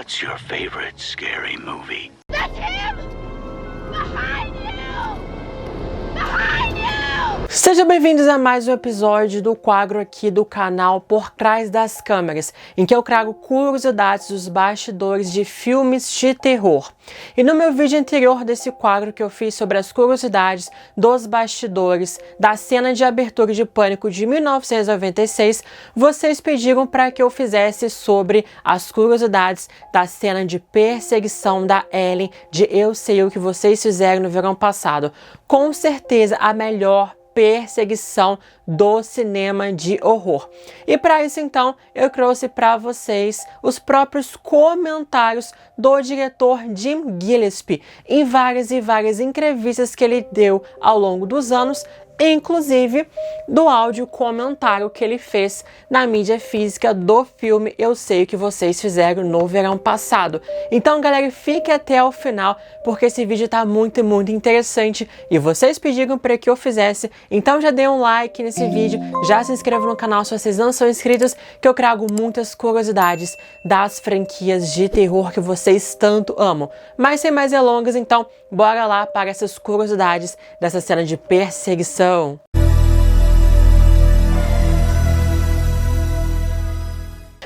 What's your favorite scary movie? That's him! Behind you! Behind you! Sejam bem-vindos a mais um episódio do quadro aqui do canal Por Trás das Câmeras, em que eu trago curiosidades dos bastidores de filmes de terror. E no meu vídeo anterior desse quadro que eu fiz sobre as curiosidades dos bastidores da cena de abertura de Pânico de 1996, vocês pediram para que eu fizesse sobre as curiosidades da cena de perseguição da Ellen de Eu Sei O Que Vocês Fizeram no verão passado. Com certeza a melhor perseguição do cinema de horror. E para isso, então, eu trouxe para vocês os próprios comentários do diretor Jim Gillespie em várias e várias entrevistas que ele deu ao longo dos anos, inclusive do áudio comentário que ele fez na mídia física do filme Eu Sei O Que Vocês Fizeram no verão passado. Então, galera, fique até o final, porque esse vídeo tá muito interessante e vocês pediram para que eu fizesse. Então já dê um like nesse vídeo, já se inscreva no canal se vocês não são inscritos, que eu trago muitas curiosidades das franquias de terror que vocês tanto amam. Mas sem mais delongas, então, bora lá para essas curiosidades dessa cena de perseguição.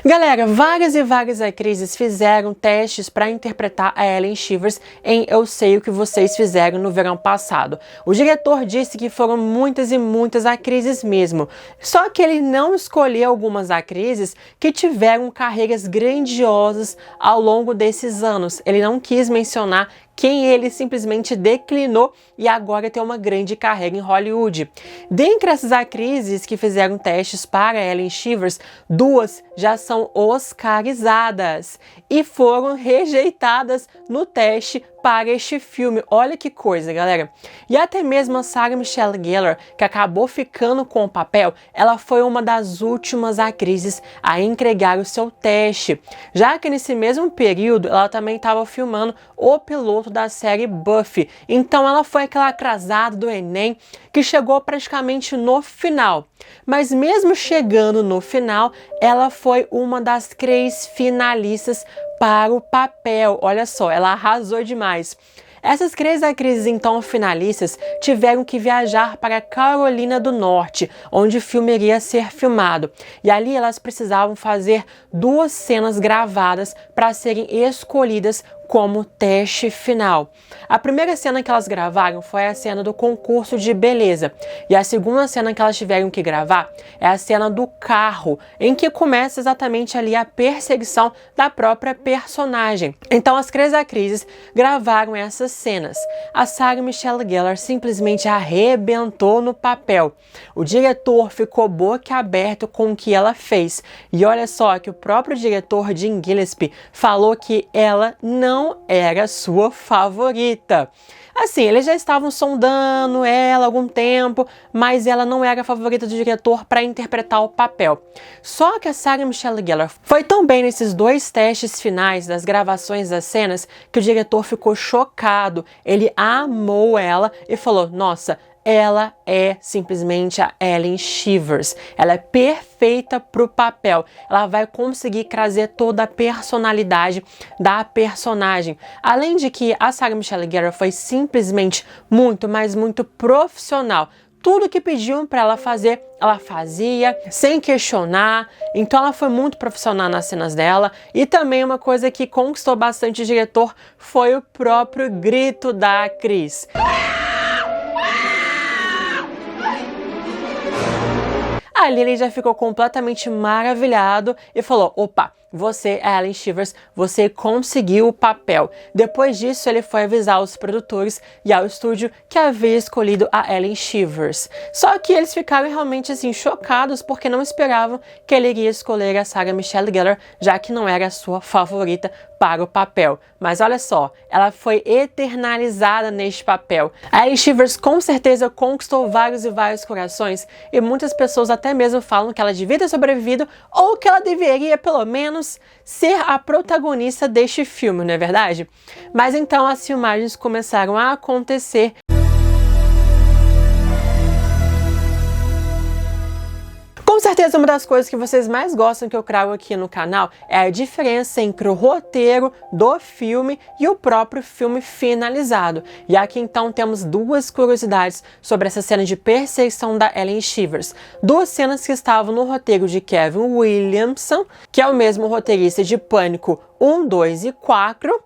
Galera, várias e várias atrizes fizeram testes para interpretar a Ellen Shivers em Eu Sei O Que Vocês Fizeram no verão passado. O diretor disse que foram muitas e muitas atrizes mesmo, só que ele não escolheu algumas atrizes que tiveram carreiras grandiosas ao longo desses anos. Ele não quis mencionar quem ele simplesmente declinou e agora tem uma grande carreira em Hollywood. Dentre essas atrizes que fizeram testes para Ellen Shivers, duas já são oscarizadas e foram rejeitadas no teste para este filme. Olha que coisa, galera. E até mesmo a Sarah Michelle Gellar, que acabou ficando com o papel, ela foi uma das últimas atrizes a entregar o seu teste, já que nesse mesmo período ela também estava filmando o piloto da série Buffy. Então ela foi aquela atrasada do Enem que chegou praticamente no final. Mas mesmo chegando no final, ela foi uma das 3 finalistas para o papel. Olha só, ela arrasou demais. Essas 3 atrizes, então, finalistas, tiveram que viajar para Carolina do Norte, onde o filme iria ser filmado. E ali elas precisavam fazer 2 cenas gravadas para serem escolhidas como teste final. A primeira cena que elas gravaram foi a cena do concurso de beleza. E a segunda cena que elas tiveram que gravar é a cena do carro, em que começa exatamente ali a perseguição da própria personagem. Então as 3 atrizes gravaram essas cenas. A Sarah Michelle Gellar simplesmente arrebentou no papel. O diretor ficou boquiaberto com o que ela fez. E olha só que o próprio diretor Jim Gillespie falou que ela não era sua favorita. Assim, eles já estavam sondando ela há algum tempo, mas ela não era a favorita do diretor para interpretar o papel. Só que a Sarah Michelle Gellar foi tão bem nesses 2 testes finais das gravações das cenas que o diretor ficou chocado. Ele amou ela e falou: nossa, ela é simplesmente a Ellen Shivers. Ela é perfeita para o papel. Ela vai conseguir trazer toda a personalidade da personagem. Além de que a Sarah Michelle Gellar foi simplesmente muito, mas muito profissional. Tudo que pediam para ela fazer, ela fazia, sem questionar. Então ela foi muito profissional nas cenas dela. E também uma coisa que conquistou bastante o diretor foi o próprio grito da atriz. Ali ele já ficou completamente maravilhado e falou: opa, você, Ellen Shivers, você conseguiu o papel. Depois disso, ele foi avisar os produtores e ao estúdio que havia escolhido a Ellen Shivers. Só que eles ficaram realmente assim chocados porque não esperavam que ele iria escolher a Sarah Michelle Gellar, já que não era a sua favorita para o papel. Mas olha só, ela foi eternalizada neste papel. A Ellen Shivers com certeza conquistou vários e vários corações e muitas pessoas até mesmo falam que ela devia ter sobrevivido ou que ela deveria pelo menos ser a protagonista deste filme, não é verdade? Mas então as filmagens começaram a acontecer. Com certeza uma das coisas que vocês mais gostam que eu trago aqui no canal é a diferença entre o roteiro do filme e o próprio filme finalizado. E aqui então temos duas curiosidades sobre essa cena de perseguição da Ellen Shivers. Duas cenas que estavam no roteiro de Kevin Williamson, que é o mesmo roteirista de Pânico 1, 2 e 4.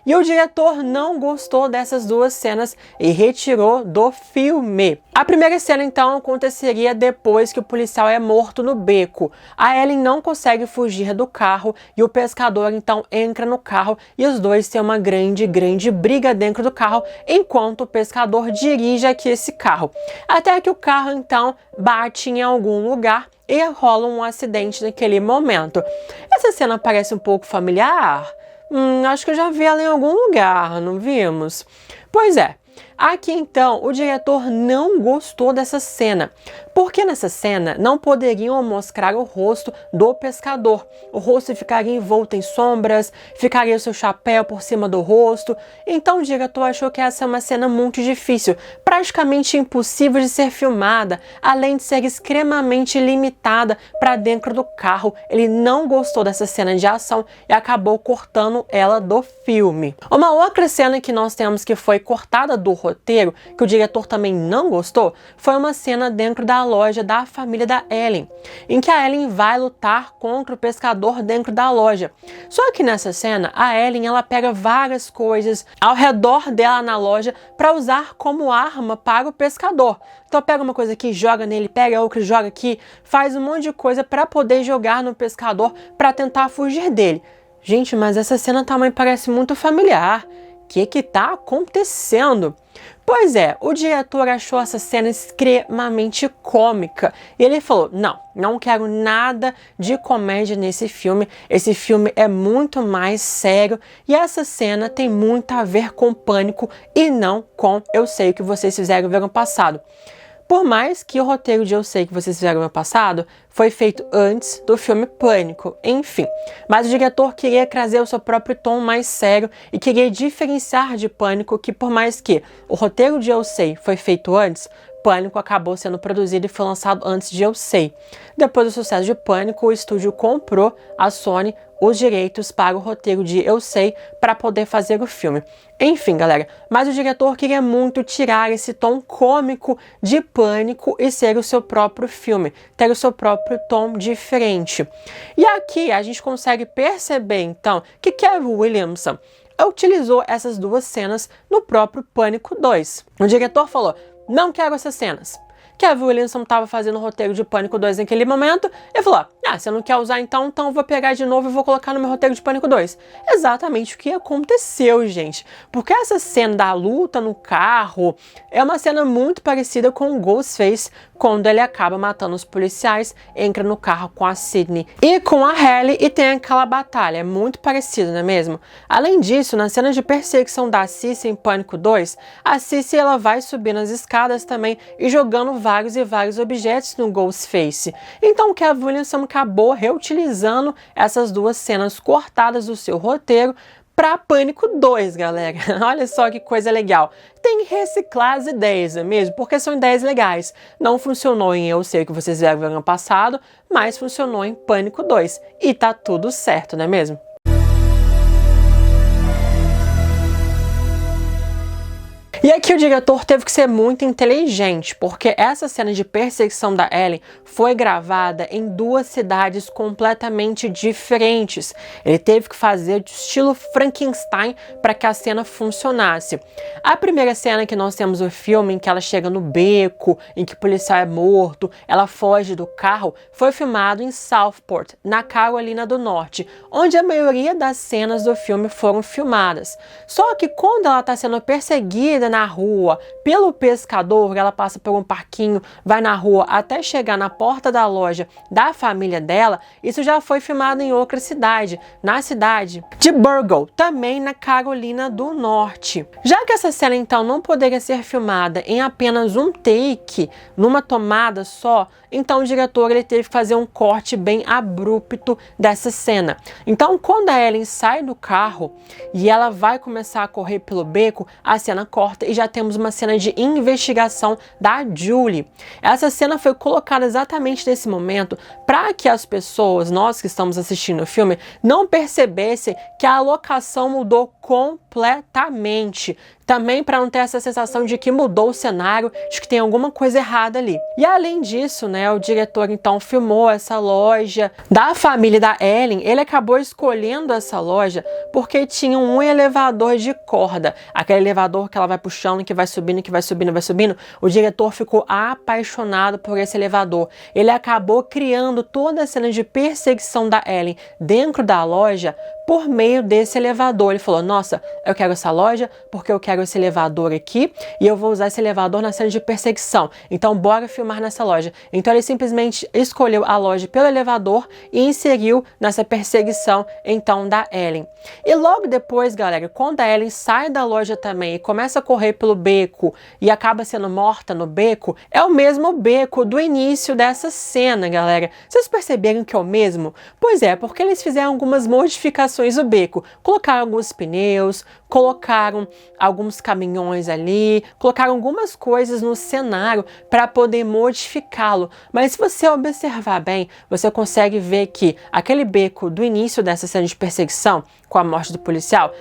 E o diretor não gostou dessas duas cenas e retirou do filme. A primeira cena, então, aconteceria depois que o policial é morto no beco. A Ellen não consegue fugir do carro e o pescador, então, entra no carro e os dois têm uma grande briga dentro do carro, enquanto o pescador dirige aqui esse carro. Até que o carro, então, bate em algum lugar e rola um acidente naquele momento. Essa cena parece um pouco familiar. Acho que eu já vi ela em algum lugar, não vimos? Pois é, aqui então o diretor não gostou dessa cena, porque nessa cena não poderiam mostrar o rosto do pescador. O rosto ficaria envolto em sombras, ficaria o seu chapéu por cima do rosto, então o diretor achou que essa é uma cena muito difícil, praticamente impossível de ser filmada, além de ser extremamente limitada para dentro do carro. Ele não gostou dessa cena de ação e acabou cortando ela do filme. Uma outra cena que nós temos que foi cortada do roteiro, que o diretor também não gostou, foi uma cena dentro da loja da família da Ellen, em que a Ellen vai lutar contra o pescador dentro da loja. Só que nessa cena, a Ellen ela pega várias coisas ao redor dela na loja para usar como arma para o pescador. Então pega uma coisa aqui, joga nele, pega outra, joga aqui, faz um monte de coisa para poder jogar no pescador para tentar fugir dele. Gente, mas essa cena também parece muito familiar. O que tá acontecendo? Pois é, o diretor achou essa cena extremamente cômica. E ele falou, não quero nada de comédia nesse filme. Esse filme é muito mais sério. E essa cena tem muito a ver com Pânico e não com Eu Sei O Que Vocês Fizeram no ano passado. Por mais que o roteiro de Eu Sei Que Vocês Fizeram no ano passado foi feito antes do filme Pânico, enfim. Mas o diretor queria trazer o seu próprio tom mais sério e queria diferenciar de Pânico, que por mais que o roteiro de Eu Sei foi feito antes, Pânico acabou sendo produzido e foi lançado antes de Eu Sei. Depois do sucesso de Pânico, o estúdio comprou a Sony os direitos para o roteiro de Eu Sei para poder fazer o filme. Enfim, galera, mas o diretor queria muito tirar esse tom cômico de Pânico e ser o seu próprio filme, ter o seu próprio tom diferente. E aqui a gente consegue perceber, então, que Kevin Williamson utilizou essas duas cenas no próprio Pânico 2. O diretor falou, não quero essas cenas. Kevin Williamson estava fazendo o roteiro de Pânico 2 naquele momento e falou, você não quer usar então eu vou pegar de novo e vou colocar no meu roteiro de Pânico 2. Exatamente o que aconteceu, gente. Porque essa cena da luta no carro é uma cena muito parecida com o Ghostface, quando ele acaba matando os policiais, entra no carro com a Sidney e com a Halle e tem aquela batalha. É muito parecido, não é mesmo? Além disso, na cena de perseguição da Cici em Pânico 2, a Cici ela vai subir nas escadas também e jogando vários e vários objetos no Ghostface. Então o Kevin Williamson acabou reutilizando essas duas cenas cortadas do seu roteiro para Pânico 2, galera. Olha só que coisa legal. Tem que reciclar as ideias, não é mesmo? Porque são ideias legais. Não funcionou em Eu Sei O Que Vocês Fizeram no ano passado, mas funcionou em Pânico 2. E tá tudo certo, não é mesmo? E aqui o diretor teve que ser muito inteligente, porque essa cena de perseguição da Ellen foi gravada em duas cidades completamente diferentes. Ele teve que fazer de estilo Frankenstein para que a cena funcionasse. A primeira cena que nós temos no filme, em que ela chega no beco, em que o policial é morto, ela foge do carro, foi filmado em Southport, na Carolina do Norte, onde a maioria das cenas do filme foram filmadas. Só que quando ela está sendo perseguida na rua pelo pescador, ela passa por um parquinho, vai na rua até chegar na porta da loja da família dela, isso já foi filmado em outra cidade, na cidade de Burgle, também na Carolina do Norte. Já que essa cena então não poderia ser filmada em apenas um take, numa tomada só, então o diretor ele teve que fazer um corte bem abrupto dessa cena. Então quando a Ellen sai do carro e ela vai começar a correr pelo beco, a cena corta porta e já temos uma cena de investigação da Julie. Essa cena foi colocada exatamente nesse momento para que as pessoas, nós que estamos assistindo o filme, não percebessem que a locação mudou completamente. Também para não ter essa sensação de que mudou o cenário, de que tem alguma coisa errada ali. E além disso, né, o diretor então filmou essa loja da família da Ellen. Ele acabou escolhendo essa loja porque tinha um elevador de corda. Aquele elevador que ela vai puxando, que vai subindo, que vai subindo, vai subindo. O diretor ficou apaixonado por esse elevador. Ele acabou criando toda a cena de perseguição da Ellen dentro da loja por meio desse elevador. Ele falou, nossa, eu quero essa loja porque eu quero esse elevador aqui e eu vou usar esse elevador na cena de perseguição. Então, bora filmar nessa loja. Então, ele simplesmente escolheu a loja pelo elevador e inseriu nessa perseguição, então, da Ellen. E logo depois, galera, quando a Ellen sai da loja também e começa a correr pelo beco e acaba sendo morta no beco, é o mesmo beco do início dessa cena, galera. Vocês perceberam que é o mesmo? Pois é, porque eles fizeram algumas modificações no beco. Colocaram alguns pneus, colocaram alguns caminhões ali, colocaram algumas coisas no cenário para poder modificá-lo. Mas se você observar bem, você consegue ver que aquele beco do início dessa cena de perseguição, com a morte do policial,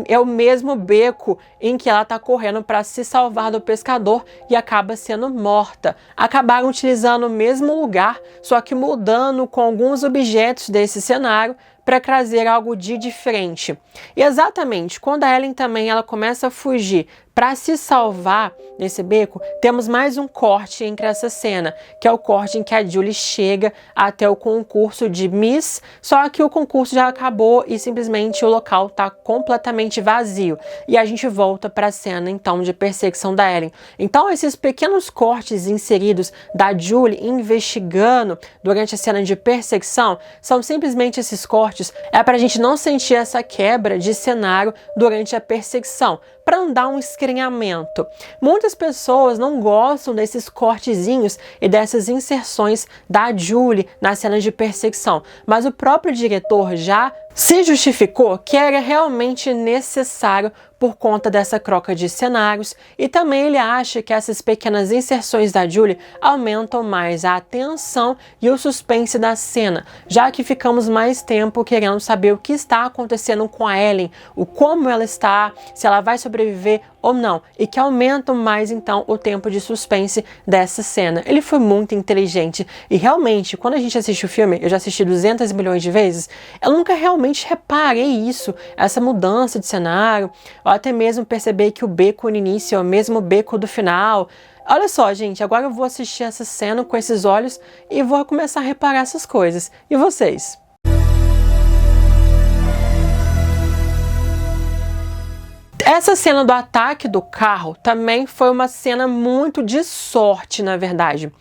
é o mesmo beco em que ela está correndo para se salvar do pescador e acaba sendo morta. Acabaram utilizando o mesmo lugar, só que mudando com alguns objetos desse cenário para trazer algo de diferente. E exatamente, quando a Ellen também ela começa a fugir para se salvar nesse beco, temos mais um corte entre essa cena, que é o corte em que a Julie chega até o concurso de Miss, só que o concurso já acabou e simplesmente o local está completamente vazio. E a gente volta para a cena, então, de perseguição da Ellen. Então, esses pequenos cortes inseridos da Julie investigando durante a cena de perseguição, são simplesmente esses cortes, para a gente não sentir essa quebra de cenário durante a perseguição, para não dar um estranhamento. Muitas pessoas não gostam desses cortezinhos e dessas inserções da Julie na cena de perseguição, mas o próprio diretor já se justificou que era realmente necessário por conta dessa troca de cenários, e também ele acha que essas pequenas inserções da Julie aumentam mais a atenção e o suspense da cena, já que ficamos mais tempo querendo saber o que está acontecendo com a Ellen, o como ela está, se ela vai sobreviver ou não, e que aumentam mais então o tempo de suspense dessa cena. Ele foi muito inteligente e realmente, quando a gente assiste o filme, eu já assisti 200 milhões de vezes, eu nunca realmente reparei isso, essa mudança de cenário, ou até mesmo perceber que o beco no início é o mesmo beco do final. Olha só, gente, agora eu vou assistir essa cena com esses olhos e vou começar a reparar essas coisas. E vocês? Essa cena do ataque do carro também foi uma cena muito de sorte, na verdade.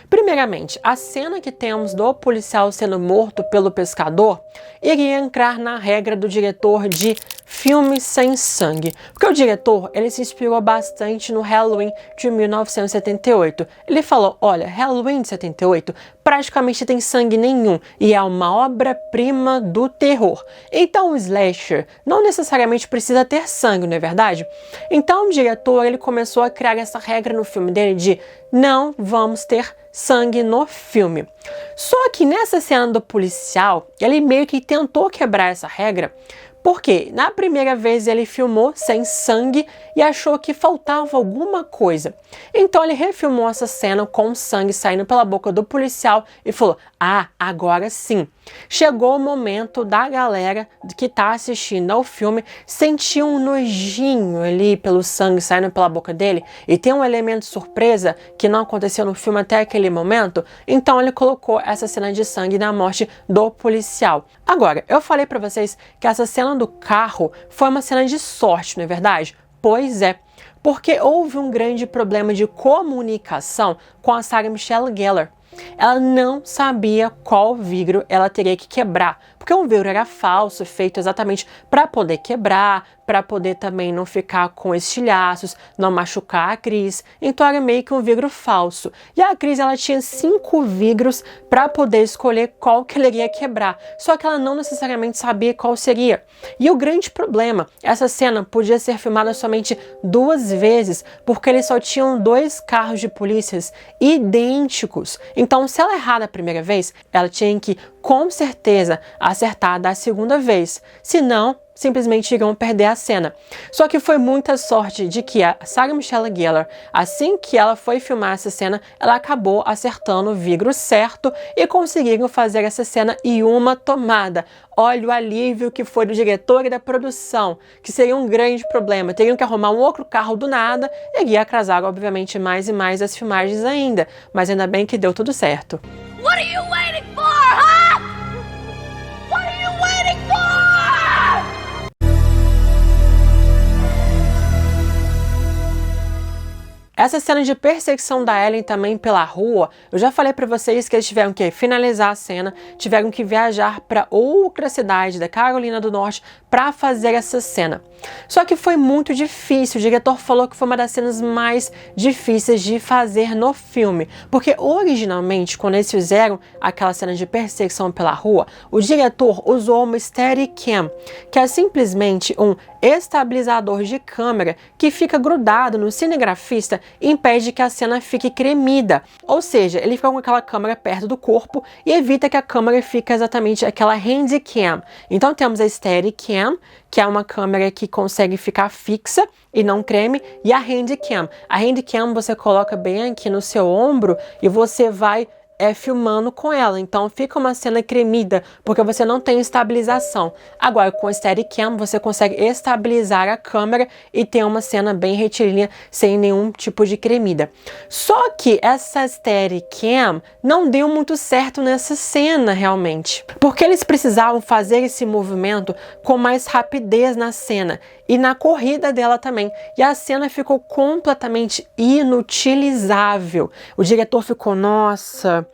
Primeiramente, a cena que temos do policial sendo morto pelo pescador iria entrar na regra do diretor de filmes sem sangue, porque o diretor ele se inspirou bastante no Halloween de 1978. Ele falou, olha, Halloween de 78 praticamente tem sangue nenhum e é uma obra-prima do terror. Então o slasher não necessariamente precisa ter sangue, não é verdade? Então o diretor ele começou a criar essa regra no filme dele de não vamos ter sangue no filme. Só que nessa cena do policial, ele meio que tentou quebrar essa regra, porque na primeira vez ele filmou sem sangue e achou que faltava alguma coisa. Então ele refilmou essa cena com sangue saindo pela boca do policial e falou, ah, agora sim. Chegou o momento da galera que tá assistindo ao filme sentir um nojinho ali pelo sangue saindo pela boca dele e tem um elemento surpresa que não aconteceu no filme até aquele momento, então ele colocou essa cena de sangue na morte do policial. Agora, eu falei pra vocês que essa cena do carro foi uma cena de sorte, não é verdade? Pois é, porque houve um grande problema de comunicação com a Sarah Michelle Gellar. Ela não sabia qual vidro ela teria que quebrar, porque o vidro era falso, feito exatamente para poder quebrar, para poder também não ficar com estilhaços, não machucar a Chris. Então era meio que um vidro falso. E a Chris, ela tinha 5 vidros para poder escolher qual que ela iria quebrar. Só que ela não necessariamente sabia qual seria. E o grande problema, essa cena podia ser filmada somente 2 vezes, porque eles só tinham 2 carros de polícias idênticos. Então, se ela errar da primeira vez, ela tinha que, com certeza, acertar da segunda vez. Senão, simplesmente iriam perder a cena. Só que foi muita sorte de que a Sarah Michelle Gellar, assim que ela foi filmar essa cena, ela acabou acertando o vidro certo e conseguiram fazer essa cena em uma tomada. Olha o alívio que foi do diretor e da produção, que seria um grande problema. Teriam que arrumar um outro carro do nada e ia atrasar, obviamente, mais e mais as filmagens ainda. Mas ainda bem que deu tudo certo. What are you waiting for, huh? What are you waiting for? Essa cena de perseguição da Ellen também pela rua, eu já falei pra vocês que eles tiveram que finalizar a cena, tiveram que viajar para outra cidade da Carolina do Norte para fazer essa cena. Só que foi muito difícil, o diretor falou que foi uma das cenas mais difíceis de fazer no filme, porque originalmente, quando eles fizeram aquela cena de perseguição pela rua, o diretor usou uma Steadicam, que é simplesmente um estabilizador de câmera que fica grudado no cinegrafista e impede que a cena fique tremida. Ou seja, ele fica com aquela câmera perto do corpo e evita que a câmera fique exatamente aquela handicam. Então temos a Steadicam, que é uma câmera que consegue ficar fixa e não treme, e a handicam. A handicam você coloca bem aqui no seu ombro e você vai filmando com ela, então fica uma cena tremida, porque você não tem estabilização. Agora, com a Steadicam, você consegue estabilizar a câmera e ter uma cena bem retilínea, sem nenhum tipo de tremida. Só que essa Steadicam não deu muito certo nessa cena, realmente, porque eles precisavam fazer esse movimento com mais rapidez na cena e na corrida dela também, e a cena ficou completamente inutilizável. O diretor ficou, nossa,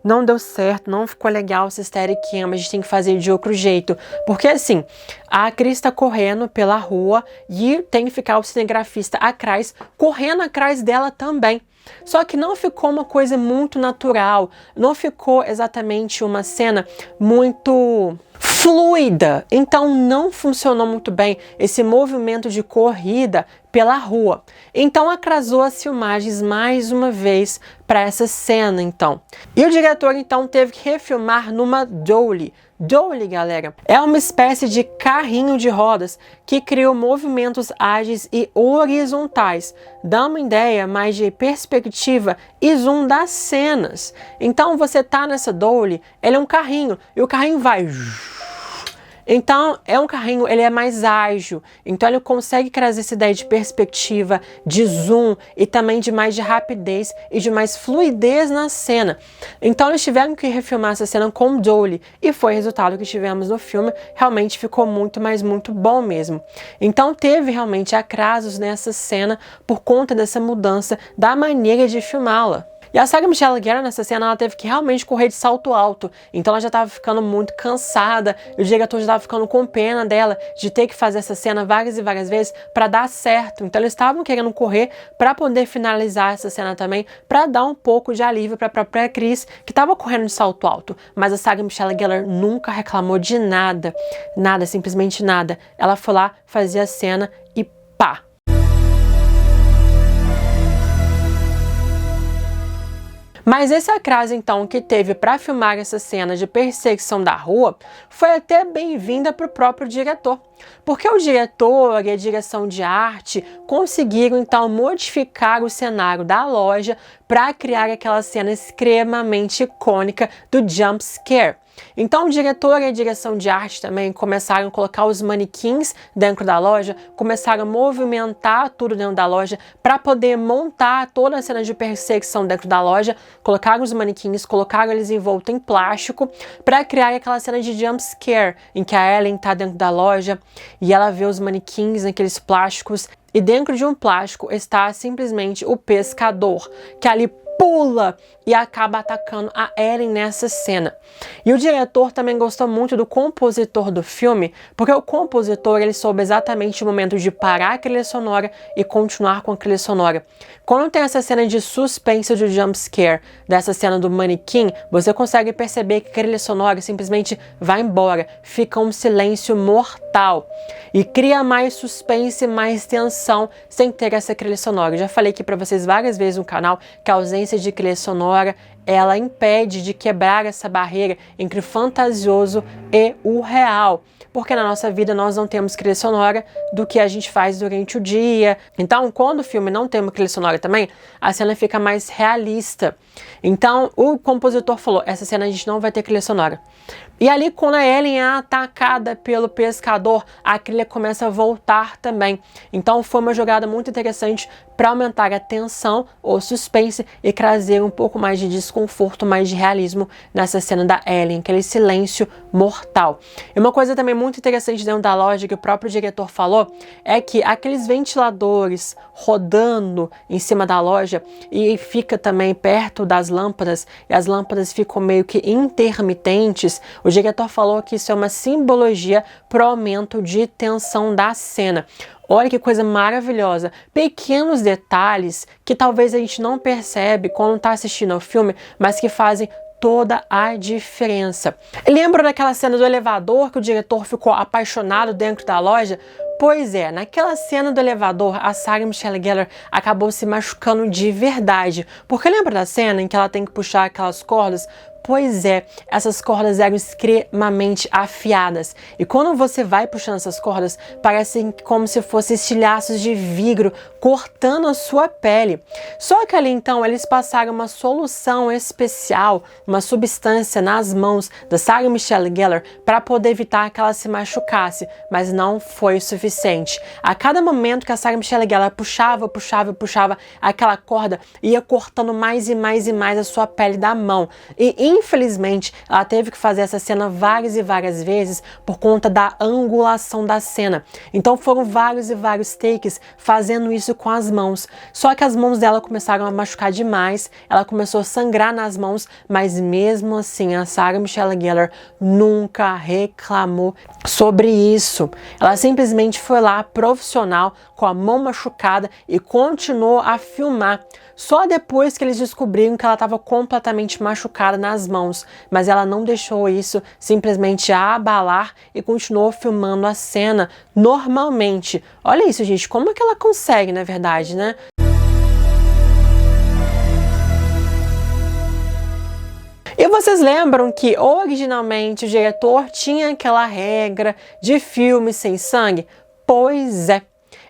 não deu certo, não ficou legal essa Steadicam, a gente tem que fazer de outro jeito. Porque assim, a Chris tá correndo pela rua e tem que ficar o cinegrafista atrás, correndo atrás dela também. Só que não ficou uma coisa muito natural, não ficou exatamente uma cena muito fluida, então não funcionou muito bem esse movimento de corrida pela rua. Então atrasou as filmagens mais uma vez para essa cena, então. E o diretor então teve que refilmar numa dolly. Dolly, galera, é uma espécie de carrinho de rodas que cria movimentos ágeis e horizontais, dá uma ideia mais de perspectiva e zoom das cenas. Então você tá nessa dolly, ele é um carrinho e o carrinho vai... Então, é um carrinho, ele é mais ágil, então ele consegue trazer essa ideia de perspectiva, de zoom e também de mais de rapidez e de mais fluidez na cena. Então, eles tiveram que refilmar essa cena com dolly e foi o resultado que tivemos no filme, realmente ficou muito, mas muito bom mesmo. Então, teve realmente atrasos nessa cena por conta dessa mudança da maneira de filmá-la. E a Sarah Michelle Gellar nessa cena, ela teve que realmente correr de salto alto, então ela já estava ficando muito cansada, e o diretor já estava ficando com pena dela de ter que fazer essa cena várias e várias vezes para dar certo. Então eles estavam querendo correr para poder finalizar essa cena também, para dar um pouco de alívio para a própria Chris, que estava correndo de salto alto. Mas a Sarah Michelle Gellar nunca reclamou de nada, nada, simplesmente nada. Ela foi lá, fazia a cena e pá! Mas esse atraso, então, que teve para filmar essa cena de perseguição da rua foi até bem-vinda para o próprio diretor. Porque o diretor e a direção de arte conseguiram, então, modificar o cenário da loja para criar aquela cena extremamente icônica do jump scare. Então o diretor e a direção de arte também começaram a colocar os manequins dentro da loja, começaram a movimentar tudo dentro da loja para poder montar toda a cena de perseguição dentro da loja, colocaram os manequins, colocaram eles envoltos em plástico para criar aquela cena de jump scare, em que a Ellen está dentro da loja e ela vê os manequins naqueles plásticos e dentro de um plástico está simplesmente o pescador, que ali pula e acaba atacando a Ellen nessa cena. E o diretor também gostou muito do compositor do filme, porque o compositor ele soube exatamente o momento de parar a trilha sonora e continuar com a trilha sonora. Quando tem essa cena de suspense de jump scare, dessa cena do manequim, você consegue perceber que a trilha sonora simplesmente vai embora, fica um silêncio mortal e cria mais suspense, mais tensão sem ter essa trilha sonora. Eu já falei aqui para vocês várias vezes no canal que a ausência de trilha sonora ela impede de quebrar essa barreira entre o fantasioso e o real. Porque na nossa vida nós não temos trilha sonora do que a gente faz durante o dia. Então, quando o filme não tem uma trilha sonora também, a cena fica mais realista. Então, o compositor falou, essa cena a gente não vai ter trilha sonora. E ali, quando a Ellen é atacada pelo pescador, a trilha começa a voltar também. Então, foi uma jogada muito interessante para aumentar a tensão, o suspense e trazer um pouco mais de desconforto, mais de realismo nessa cena da Ellen, aquele silêncio mortal. E uma coisa também muito interessante dentro da loja que o próprio diretor falou é que aqueles ventiladores rodando em cima da loja e fica também perto das lâmpadas e as lâmpadas ficam meio que intermitentes. O diretor falou que isso é uma simbologia para o aumento de tensão da cena. Olha que coisa maravilhosa, pequenos detalhes que talvez a gente não percebe quando está assistindo ao filme, mas que fazem toda a diferença. Lembra daquela cena do elevador que o diretor ficou apaixonado dentro da loja? Pois é, naquela cena do elevador, a Sarah Michelle Gellar acabou se machucando de verdade. Porque lembra da cena em que ela tem que puxar aquelas cordas? Pois é, essas cordas eram extremamente afiadas. E quando você vai puxando essas cordas, parecem como se fossem estilhaços de vidro cortando a sua pele. Só que ali então eles passaram uma solução especial, uma substância nas mãos da Sarah Michelle Gellar para poder evitar que ela se machucasse, mas não foi o suficiente. A cada momento que a Sarah Michelle Gellar puxava aquela corda, ia cortando mais e mais e mais a sua pele da mão. E infelizmente, ela teve que fazer essa cena várias e várias vezes por conta da angulação da cena. Então foram vários e vários takes fazendo isso com as mãos. Só que as mãos dela começaram a machucar demais, ela começou a sangrar nas mãos, mas mesmo assim a Sarah Michelle Gellar nunca reclamou sobre isso. Ela simplesmente foi lá profissional, com a mão machucada e continuou a filmar. Só depois que eles descobriram que ela estava completamente machucada nas mãos, mas ela não deixou isso simplesmente abalar e continuou filmando a cena normalmente. Olha isso, gente, como é que ela consegue, na verdade, né? E vocês lembram que originalmente o diretor tinha aquela regra de filme sem sangue? Pois é.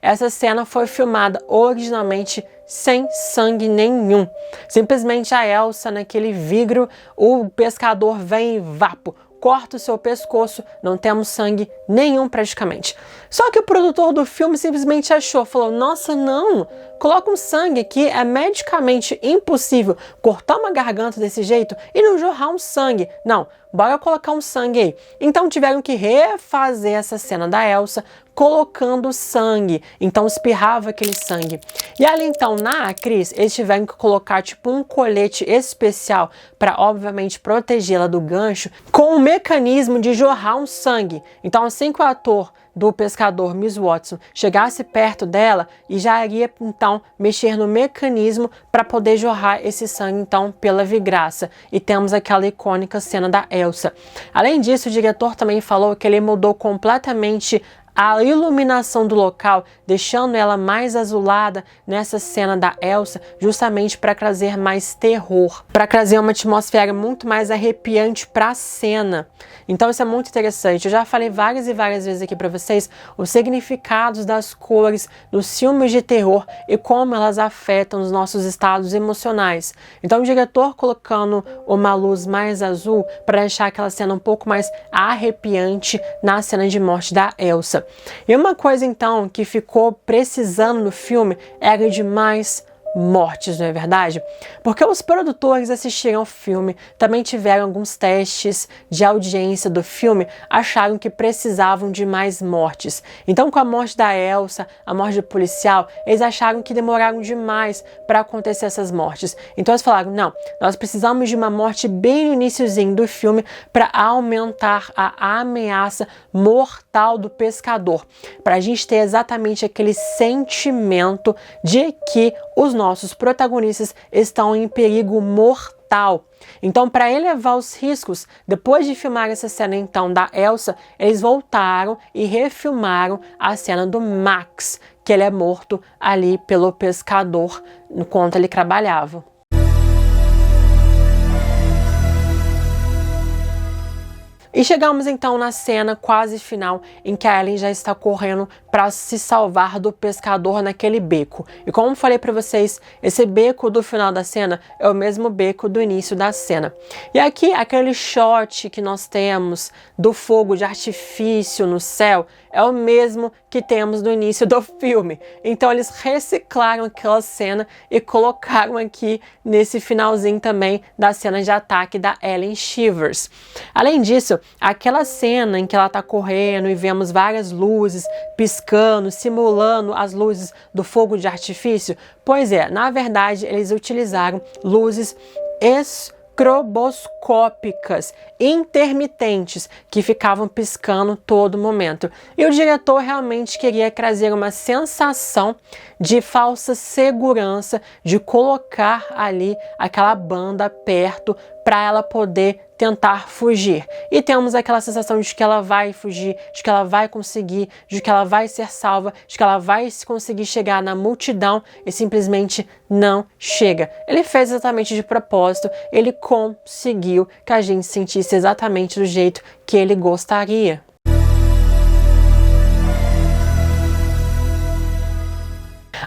Essa cena foi filmada originalmente sem sangue nenhum. Simplesmente a Elsa naquele vidro, o pescador vem e vapo, corta o seu pescoço, não temos sangue nenhum praticamente. Só que o produtor do filme simplesmente falou, nossa, não, coloca um sangue aqui, é medicamente impossível cortar uma garganta desse jeito e não jorrar um sangue. Não, bora colocar um sangue aí. Então tiveram que refazer essa cena da Elsa colocando sangue, então espirrava aquele sangue. E ali então na atriz eles tiveram que colocar tipo um colete especial para obviamente protegê-la do gancho com um mecanismo de jorrar um sangue. Então assim que o ator do pescador Miss Watson chegasse perto dela e já iria então mexer no mecanismo para poder jorrar esse sangue então pela vidraça. E temos aquela icônica cena da Elsa. Além disso, o diretor também falou que ele mudou completamente a iluminação do local, deixando ela mais azulada nessa cena da Elsa, justamente para trazer mais terror, para trazer uma atmosfera muito mais arrepiante para a cena. Então isso é muito interessante. Eu já falei várias e várias vezes aqui para vocês os significados das cores nos filmes de terror e como elas afetam os nossos estados emocionais. Então o diretor colocando uma luz mais azul para deixar aquela cena um pouco mais arrepiante na cena de morte da Elsa. E uma coisa então que ficou precisando no filme era de mais mortes, não é verdade? Porque os produtores assistiram ao filme, também tiveram alguns testes de audiência do filme, acharam que precisavam de mais mortes. Então, com a morte da Elsa, a morte do policial, eles acharam que demoraram demais para acontecer essas mortes. Então, eles falaram, não, nós precisamos de uma morte bem no iniciozinho do filme para aumentar a ameaça mortal do pescador, para a gente ter exatamente aquele sentimento de que os nossos protagonistas estão em perigo mortal. Então, para elevar os riscos, depois de filmar essa cena então da Elsa, eles voltaram e refilmaram a cena do Max, que ele é morto ali pelo pescador enquanto ele trabalhava. E chegamos então na cena quase final em que a Ellen já está correndo para se salvar do pescador naquele beco. E como falei para vocês, esse beco do final da cena é o mesmo beco do início da cena. E aqui aquele shot que nós temos do fogo de artifício no céu é o mesmo que temos no início do filme. Então eles reciclaram aquela cena e colocaram aqui nesse finalzinho também da cena de ataque da Ellen Shivers. Além disso, aquela cena em que ela está correndo e vemos várias luzes piscando, simulando as luzes do fogo de artifício, pois é, na verdade eles utilizaram luzes estroboscópicas intermitentes que ficavam piscando todo momento. E o diretor realmente queria trazer uma sensação de falsa segurança, de colocar ali aquela banda perto para ela poder tentar fugir. E temos aquela sensação de que ela vai fugir, de que ela vai conseguir, de que ela vai ser salva, de que ela vai conseguir chegar na multidão e simplesmente não chega. Ele fez exatamente de propósito, ele conseguiu que a gente sentisse exatamente do jeito que ele gostaria.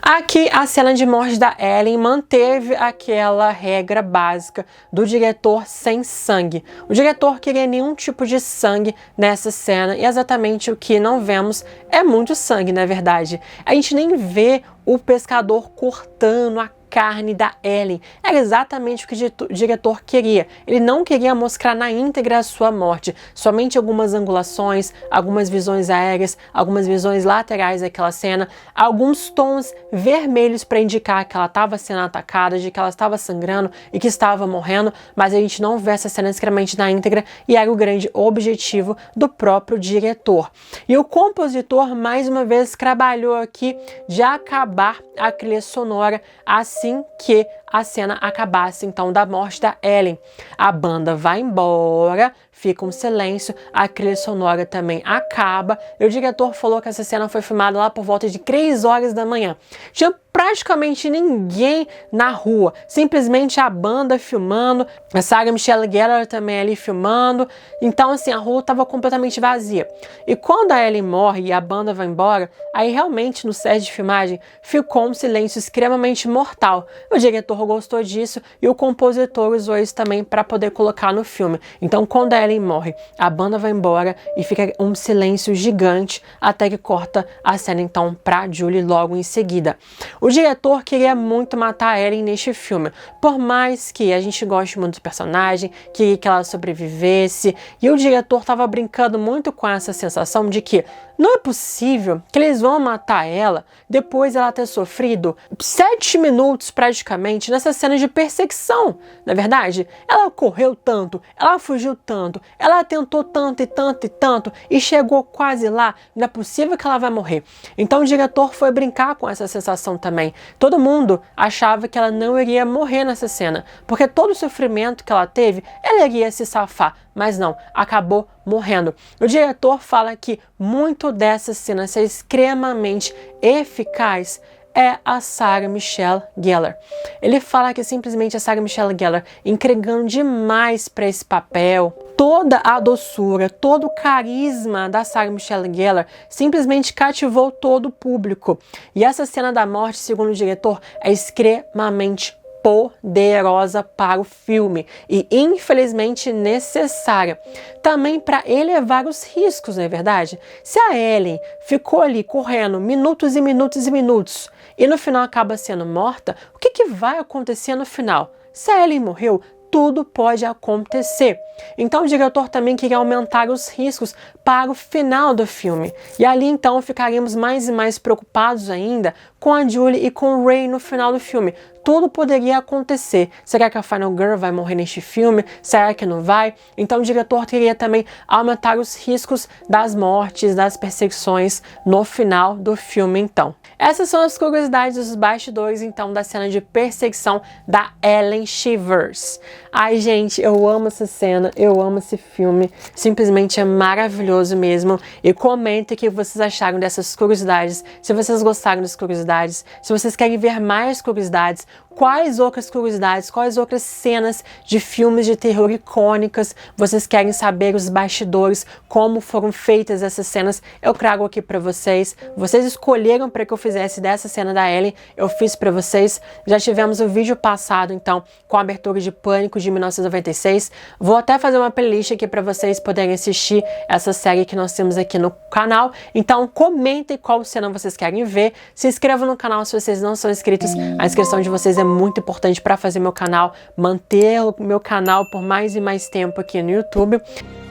Aqui, a cena de morte da Ellen manteve aquela regra básica do diretor sem sangue. O diretor queria nenhum tipo de sangue nessa cena e exatamente o que não vemos é muito sangue, na verdade. A gente nem vê o pescador cortando a carne da Ellen. Era exatamente o que o diretor queria. Ele não queria mostrar na íntegra a sua morte, somente algumas angulações, algumas visões aéreas, algumas visões laterais daquela cena, alguns tons vermelhos para indicar que ela estava sendo atacada, de que ela estava sangrando e que estava morrendo, mas a gente não vê essa cena extremamente na íntegra e era o grande objetivo do próprio diretor. E o compositor, mais uma vez, trabalhou aqui de acabar a trilha sonora assim que a cena acabasse então da morte da Ellen. A banda vai embora, fica um silêncio, a trilha sonora também acaba e o diretor falou que essa cena foi filmada lá por volta de 3 horas da manhã. Tinha praticamente ninguém na rua, simplesmente a banda filmando, a Sarah Michelle Gellar também ali filmando, então assim, a rua estava completamente vazia. E quando a Ellen morre e a banda vai embora, aí realmente no set de filmagem ficou um silêncio extremamente mortal. O diretor gostou disso e o compositor usou isso também para poder colocar no filme. Então quando a Ellen morre, a banda vai embora e fica um silêncio gigante até que corta a cena então para Julie logo em seguida. O diretor queria muito matar a Ellen neste filme, por mais que a gente goste muito do personagem, queria que ela sobrevivesse, e o diretor estava brincando muito com essa sensação de que não é possível que eles vão matar ela depois ela ter sofrido 7 minutos praticamente nessa cena de perseguição. Na verdade, ela correu tanto, ela fugiu tanto, ela tentou tanto e tanto e tanto e chegou quase lá, não é possível que ela vai morrer. Então o diretor foi brincar com essa sensação também. Todo mundo achava que ela não iria morrer nessa cena, porque todo o sofrimento que ela teve, ela iria se safar, mas não, acabou morrendo. O diretor fala que muito dessa cena ser extremamente eficaz é a Sarah Michelle Gellar. Ele fala que simplesmente a Sarah Michelle Gellar entregando demais para esse papel, toda a doçura, todo o carisma da Sarah Michelle Gellar simplesmente cativou todo o público. E essa cena da morte, segundo o diretor, é extremamente poderosa para o filme e infelizmente necessária também para elevar os riscos, não é verdade? Se a Ellen ficou ali correndo minutos e minutos e minutos e no final acaba sendo morta, o que vai acontecer no final? Se a Ellie morreu, tudo pode acontecer. Então o diretor também queria aumentar os riscos para o final do filme. E ali então ficaríamos mais e mais preocupados ainda com a Julie e com o Ray no final do filme. Tudo poderia acontecer. Será que a Final Girl vai morrer neste filme? Será que não vai? Então o diretor queria também aumentar os riscos das mortes, das perseguições no final do filme então. Essas são as curiosidades dos bastidores então da cena de perseguição da Ellen Shivers. Ai gente, eu amo essa cena, eu amo esse filme, simplesmente é maravilhoso mesmo. E comentem o que vocês acharam dessas curiosidades, se vocês gostaram das curiosidades, se vocês querem ver mais curiosidades, quais outras curiosidades, quais outras cenas de filmes de terror icônicas vocês querem saber, os bastidores, como foram feitas essas cenas, eu trago aqui pra vocês. Vocês escolheram para que eu fizesse dessa cena da Ellie, eu fiz pra vocês. Já tivemos o vídeo passado então com a abertura de Pânico de 1996. Vou até fazer uma playlist aqui para vocês poderem assistir essa série que nós temos aqui no canal. Então comentem qual cena vocês querem ver. Se inscrevam no canal se vocês não são inscritos. A inscrição de vocês é muito importante para fazer meu canal, manter o meu canal por mais e mais tempo aqui no YouTube.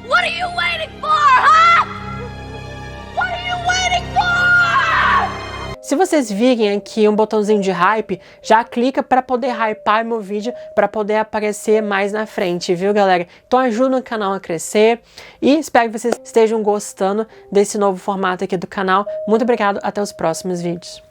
What are you waiting for, huh? What are you waiting for? Se vocês virem aqui um botãozinho de hype, já clica para poder hypar meu vídeo, para poder aparecer mais na frente, viu galera? Então ajuda o canal a crescer e espero que vocês estejam gostando desse novo formato aqui do canal. Muito obrigado, até os próximos vídeos.